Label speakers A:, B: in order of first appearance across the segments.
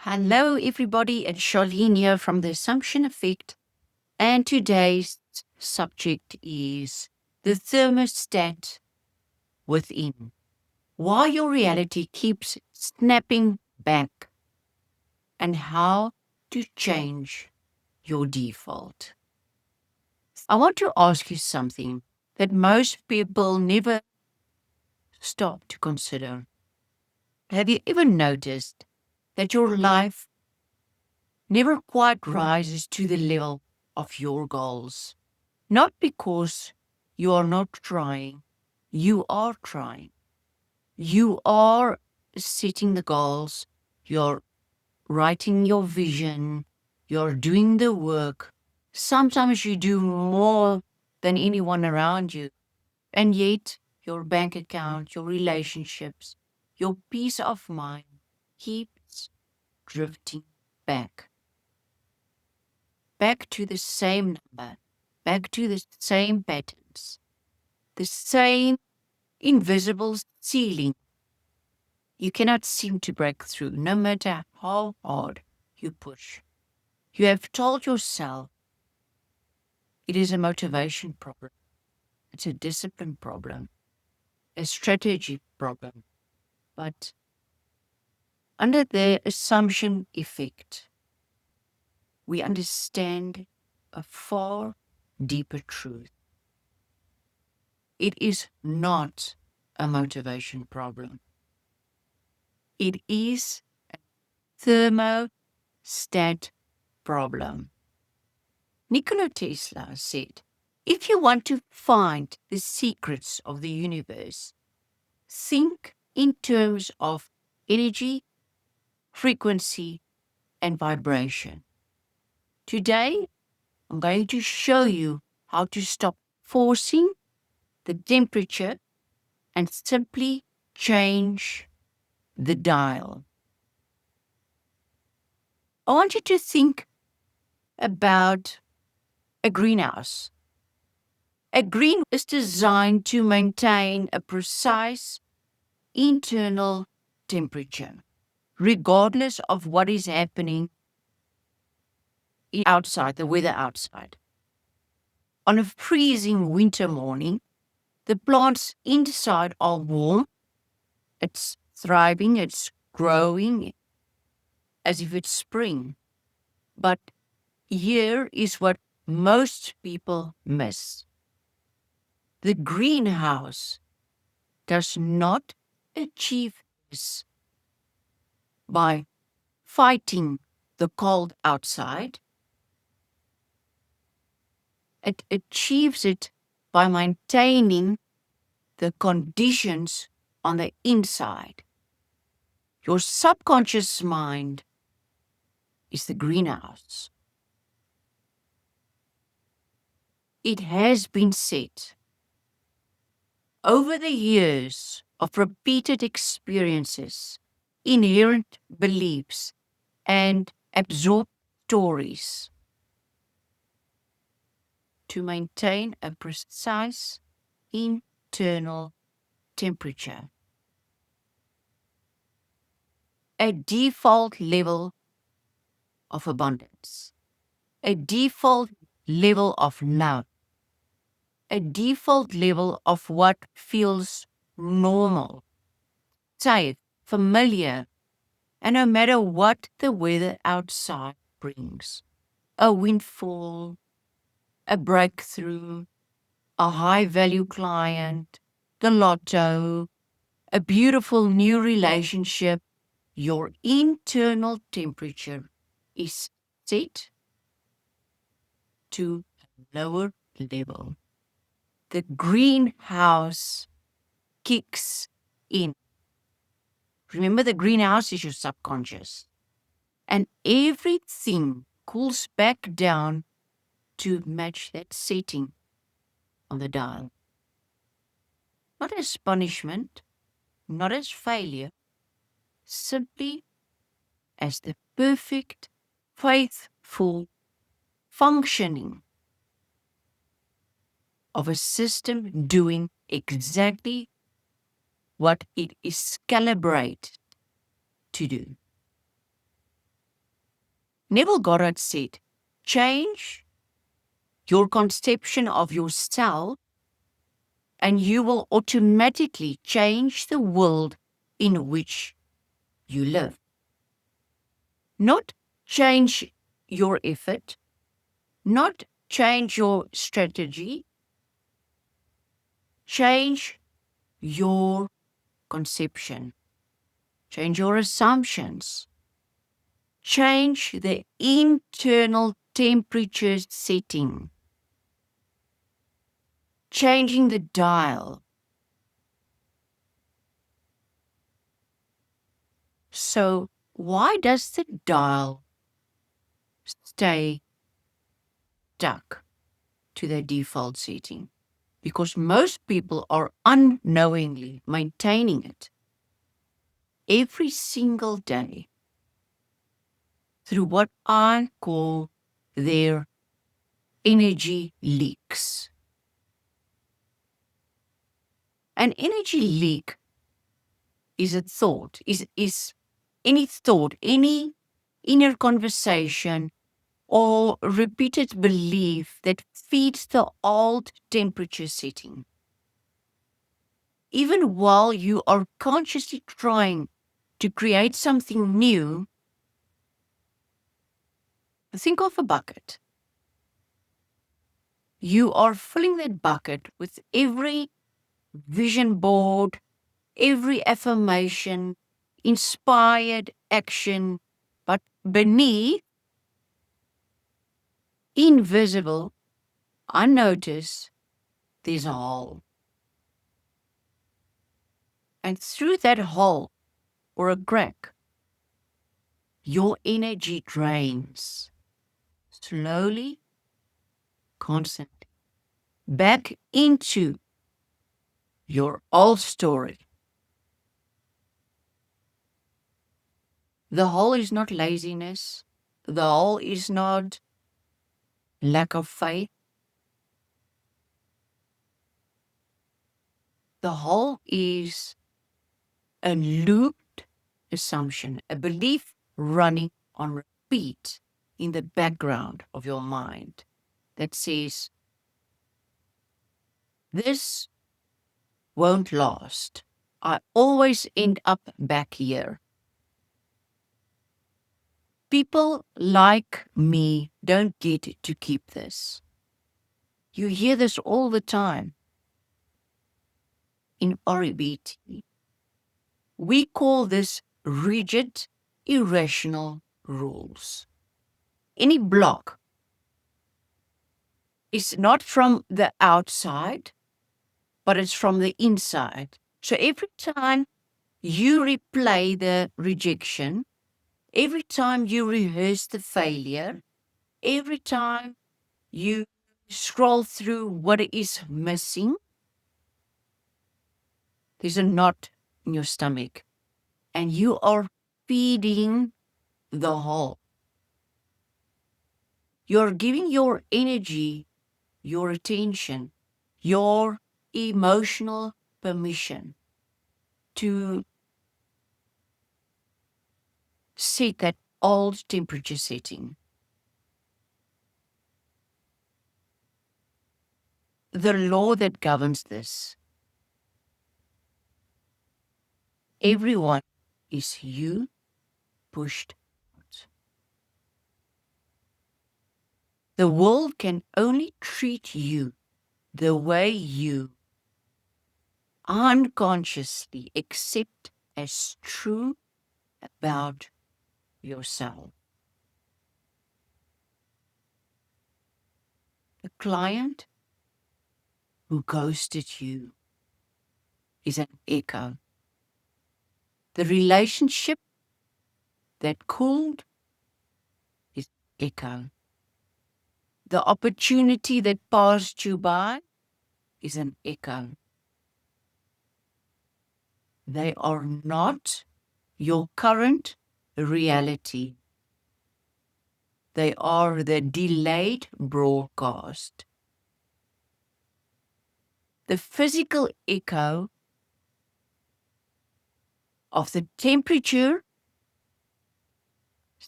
A: Hello, everybody. It's Charlene here from the Assumption Effect. And today's subject is the thermostat within. Why your reality keeps snapping back and how to change your default. I want to ask you something that most people never stop to consider. Have you ever noticed that your life never quite rises to the level of your goals? Not because you are not trying, you are trying. You are setting the goals, you're writing your vision, you're doing the work. Sometimes you do more than anyone around you, and yet your bank account, your relationships, your peace of mind keeps drifting back. Back to the same number, back to the same patterns, the same invisible ceiling you cannot seem to break through, no matter how hard you push. You have told yourself it is a motivation problem, it's a discipline problem, a strategy problem. But under the assumption effect, we understand a far deeper truth. It is not a motivation problem. It is a thermostat problem. Nikola Tesla said, if you want to find the secrets of the universe, think in terms of energy, frequency, and vibration. Today, I'm going to show you how to stop forcing the temperature and simply change the dial. I want you to think about a greenhouse. A greenhouse is designed to maintain a precise internal temperature, regardless of what is happening outside, the weather outside. On a freezing winter morning, the plants inside are warm, it's thriving, it's growing as if it's spring. But here is what most people miss. The greenhouse does not achieve this by fighting the cold outside. It achieves it by maintaining the conditions on the inside. Your subconscious mind is the greenhouse. It has been said over the years of repeated experiences, inherent beliefs, and absorbed stories to maintain a precise internal temperature, a default level of abundance, a default level of love, a default level of what feels normal, safe, familiar, and no matter what the weather outside brings, a windfall, a breakthrough, a high-value client, the lotto, a beautiful new relationship, your internal temperature is set to a lower level. The greenhouse kicks in. Remember, the greenhouse is your subconscious. And everything cools back down to match that setting on the dial. Not as punishment, not as failure, simply as the perfect, faithful functioning of a system doing exactly what it is calibrated to do. Neville Goddard said, change your conception of yourself and you will automatically change the world in which you live. Not change your effort, not change your strategy, change your conception, change your assumptions, change the internal temperature setting, changing the dial. So why does the dial stay stuck to their default setting? Because most people are unknowingly maintaining it every single day through what I call their energy leaks. An energy leak is a thought, is any thought, any inner conversation or repeated belief that feeds the old temperature setting. Even while you are consciously trying to create something new, think of a bucket. You are filling that bucket with every vision board, every affirmation, inspired action, but beneath, invisible, unnoticed, there's a hole. And through that hole, or a crack, your energy drains slowly, constantly, back into your old story. The hole is not laziness. The hole is not lack of faith. The hole is a looped assumption, a belief running on repeat in the background of your mind that says, this won't last. I always end up back here. People like me don't get to keep this. You hear this all the time in RBT. We call this rigid, irrational rules. Any block is not from the outside, but it's from the inside. So every time you replay the rejection, every time you rehearse the failure, every time you scroll through what is missing, there's a knot in your stomach, and you are feeding the hole. You're giving your energy, your attention, your emotional permission to set that old temperature setting. The law that governs this, everyone is you pushed out. The world can only treat you the way you unconsciously accept as true about yourself. The client who ghosted you is an echo. The relationship that cooled is an echo. The opportunity that passed you by is an echo. They are not your current reality. They are the delayed broadcast. The physical echo of the temperature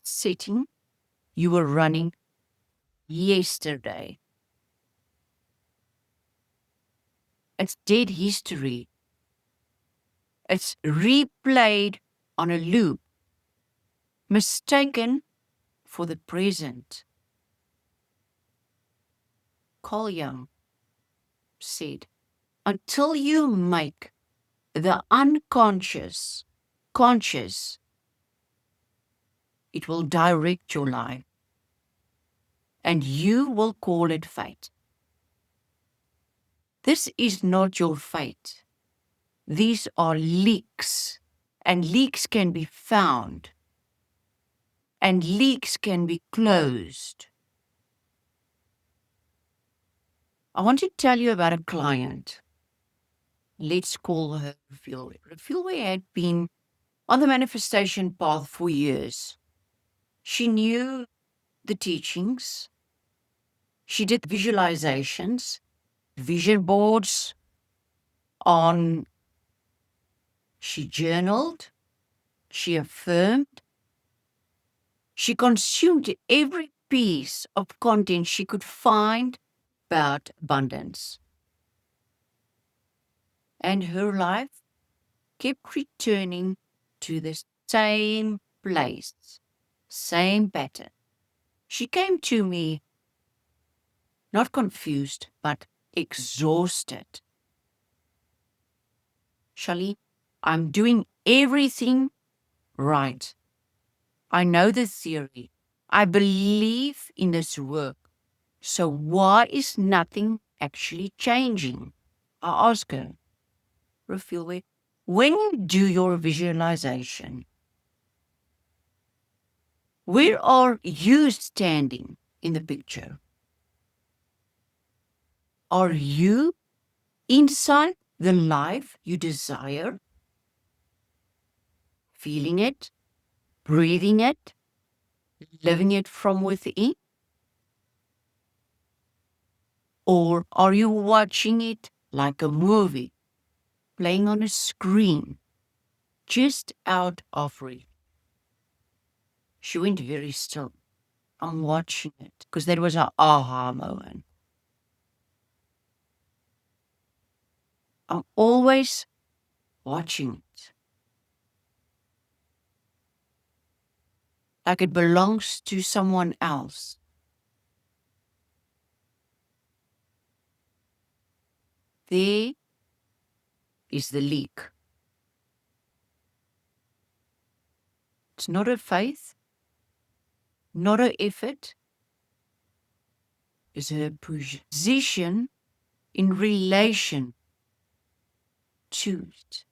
A: setting you were running yesterday. It's dead history. It's replayed on a loop, mistaken for the present. Carl Jung said, until you make the unconscious conscious, it will direct your life, and you will call it fate. This is not your fate. These are leaks, and leaks can be found, and leaks can be closed. I want to tell you about a client. Let's call her Refilwe. Refilwe had been on the manifestation path for years. She knew the teachings. She did visualizations, vision boards on, she journaled, she affirmed, she consumed every piece of content she could find about abundance. And her life kept returning to the same place, same pattern. She came to me not confused, but exhausted. Charlene, I'm doing everything right. I know the theory. I believe in this work. So why is nothing actually changing? I ask her, Refilwe, when you do your visualization, where are you standing in the picture? Are you inside the life you desire? Feeling it, breathing it, living it from within? Or are you watching it like a movie, playing on a screen, just out of reach? She went very still. I'm watching it because that was an aha moment. I'm always watching it like it belongs to someone else. There is the leak. It's not a faith, not an effort. It's her position in relation to it.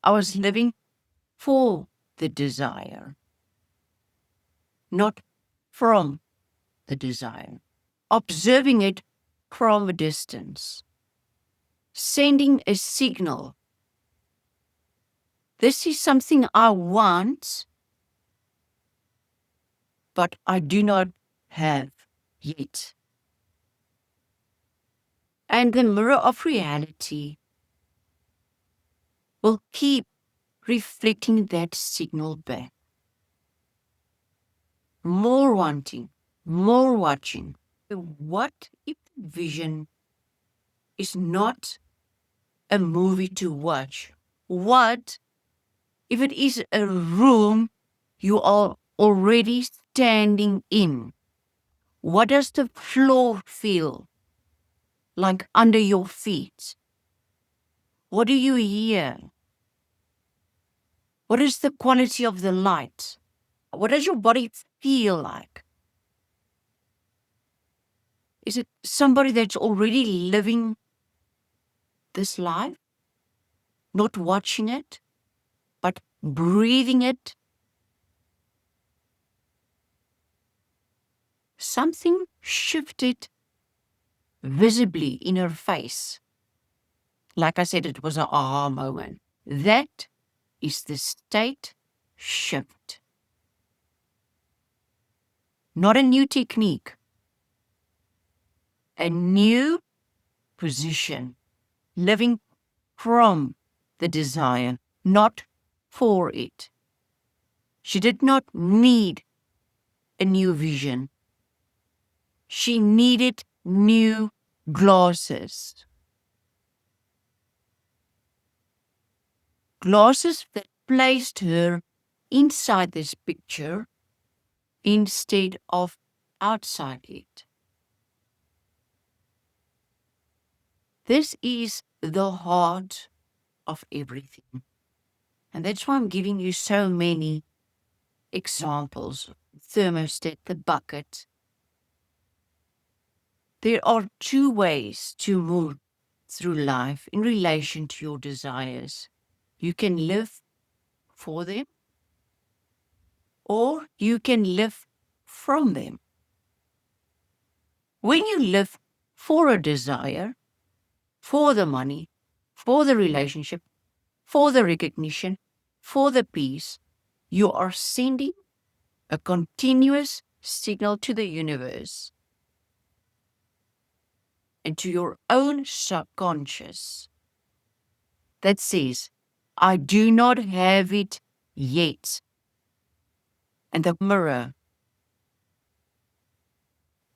A: I was living for the desire, not from the desire. Observing it from a distance, sending a signal. This is something I want, but I do not have yet. And the mirror of reality will keep reflecting that signal back. More wanting, more watching. What if the vision is not a movie to watch? What if it is a room you are already standing in? What does the floor feel like under your feet? What do you hear? What is the quality of the light? What does your body feel like? Is it somebody that's already living this life, not watching it, but breathing it? Something shifted visibly in her face. Like I said, it was an aha moment. That is the state shift. Not a new technique, a new position, living from the desire, not for it. She did not need a new vision. She needed new glasses. Glasses that placed her inside this picture instead of outside it. This is the heart of everything. And that's why I'm giving you so many examples. Thermostat, the bucket. There are two ways to move through life in relation to your desires. You can live for them, or you can live from them. When you live for a desire, for the money, for the relationship, for the recognition, for the peace, you are sending a continuous signal to the universe and to your own subconscious that says, I do not have it yet. And the mirror,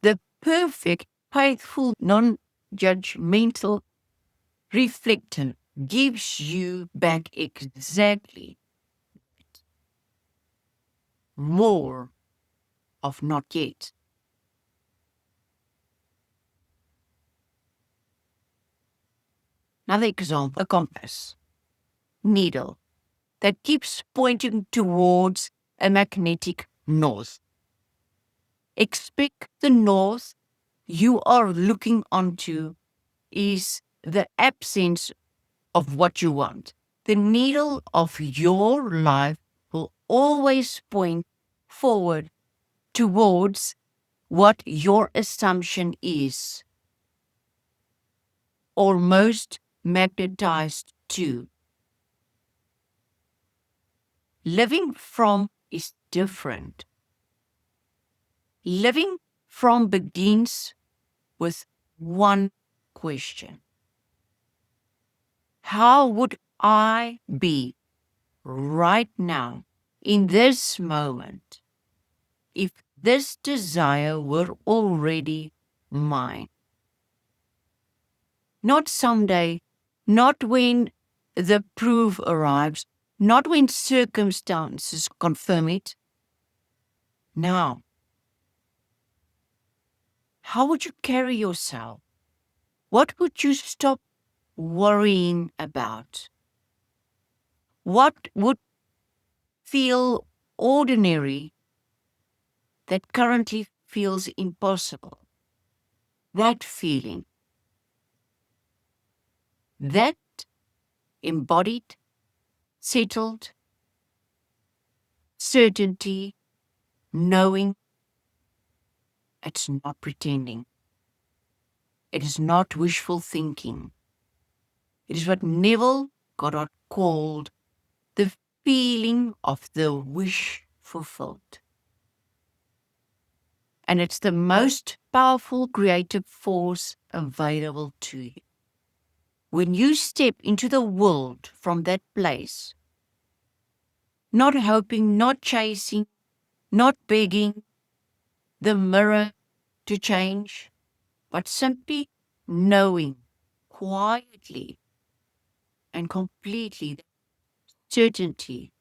A: the perfect, faithful, non-judgmental reflector gives you back exactly more of not yet. Another example, a compass needle that keeps pointing towards a magnetic north. Expect the north you are looking onto is the absence of what you want. The needle of your life will always point forward towards what your assumption is, or most magnetized to. Living from is different. Living from begins with one question. How would I be right now, in this moment, if this desire were already mine? Not someday, not when the proof arrives, not when circumstances confirm it. Now, how would you carry yourself? What would you stop worrying about? What would feel ordinary that currently feels impossible? That feeling, that embodied, settled certainty, knowing it's not pretending. It is not wishful thinking. It is what Neville Goddard called the feeling of the wish fulfilled. And it's the most powerful creative force available to you. When you step into the world from that place, not hoping, not chasing, not begging the mirror to change, but simply knowing quietly and completely that certainty,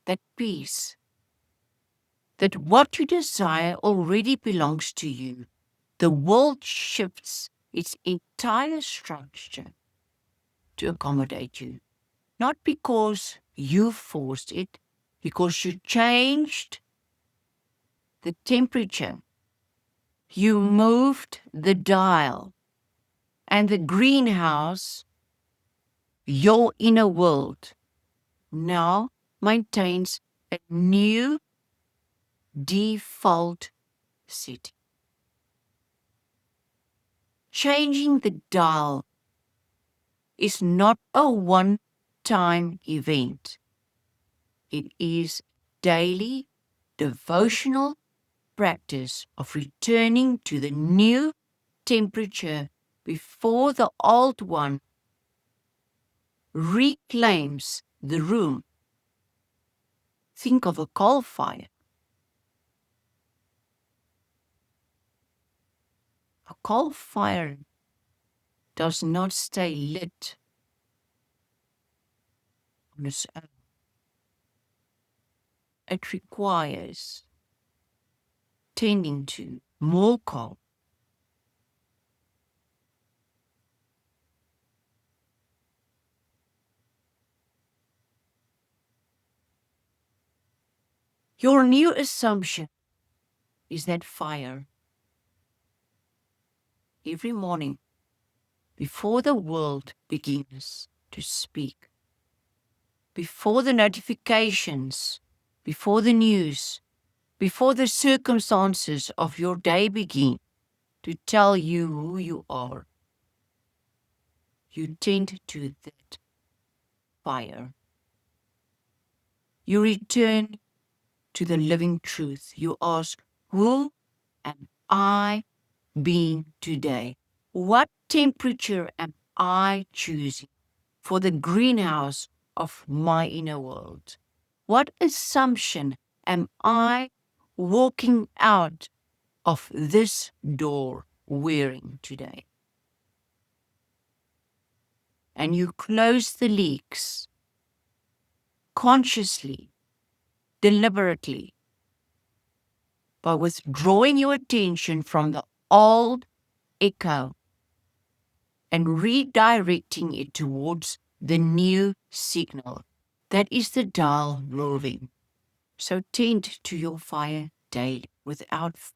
A: that peace, that what you desire already belongs to you. The world shifts its entire structure to accommodate you. Not because you forced it, because you changed the temperature. You moved the dial, and the greenhouse, your inner world, now maintains a new default setting. Changing the dial is not a one-time event. It is daily devotional practice of returning to the new temperature before the old one reclaims the room. think of a coal fire. A coal fire does not stay lit on its own. It requires tending to more coal. Your new assumption is that fire, every morning before the world begins to speak, before the notifications, before the news, before the circumstances of your day begin to tell you who you are, you tend to that fire. You return to the living truth. You ask, who am I being today? What temperature am I choosing for the greenhouse of my inner world? What assumption am I walking out of this door wearing today? And you close the leaks consciously, deliberately, by withdrawing your attention from the old echo and redirecting it towards the new signal. That is the dial moving. So tend to your fire daily without fear.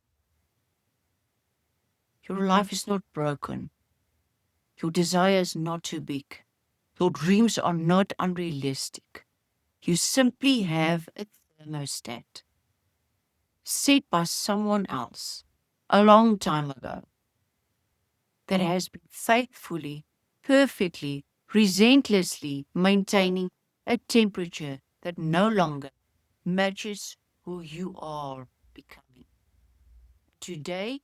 A: Your life is not broken. Your desire is not too big. Your dreams are not unrealistic. You simply have a thermostat set by someone else a long time ago that has been faithfully, perfectly, relentlessly maintaining a temperature that no longer matches who you are becoming. Today,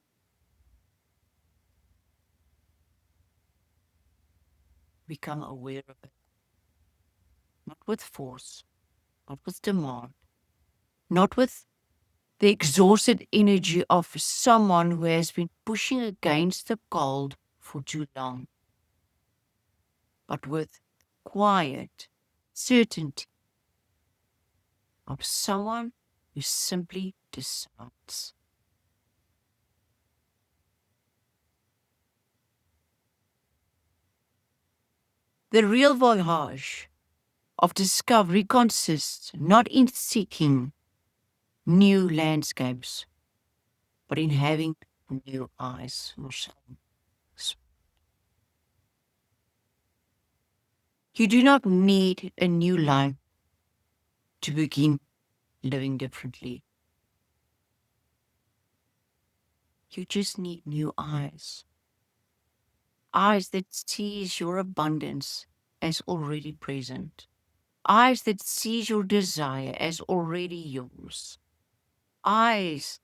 A: become aware of it, not with force, not with demand, not with the exhausted energy of someone who has been pushing against the cold for too long, but with quiet certainty of someone who simply decides. The real voyage of discovery consists not in seeking new landscapes, but in having new eyes. You do not need a new life to begin living differently. You just need new eyes. Eyes that sees your abundance as already present. Eyes that sees your desire as already yours. Eyes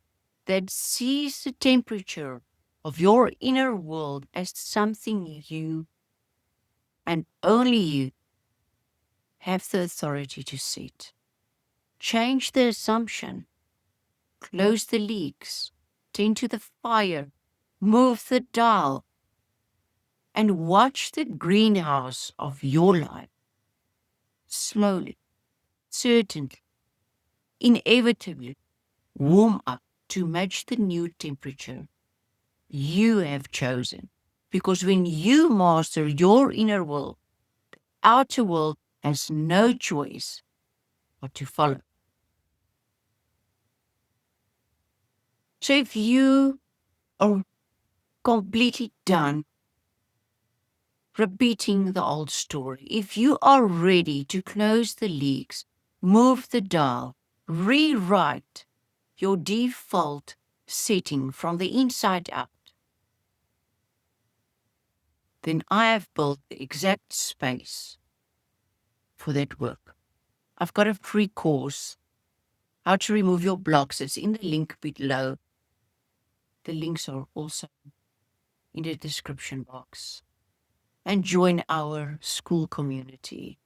A: that sees the temperature of your inner world as something you and only you have the authority to set. Change the assumption, close the leaks, tend to the fire, move the dial, and watch the greenhouse of your life slowly, certainly, inevitably warm up to match the new temperature you have chosen. Because when you master your inner world, the outer world has no choice but to follow. So if you are completely done repeating the old story, if you are ready to close the leaks, move the dial, rewrite your default setting from the inside out, then I have built the exact space for that work. I've got a free course, How to Remove Your Blocks. It's in the link below. The links are also in the description box. And join our school community.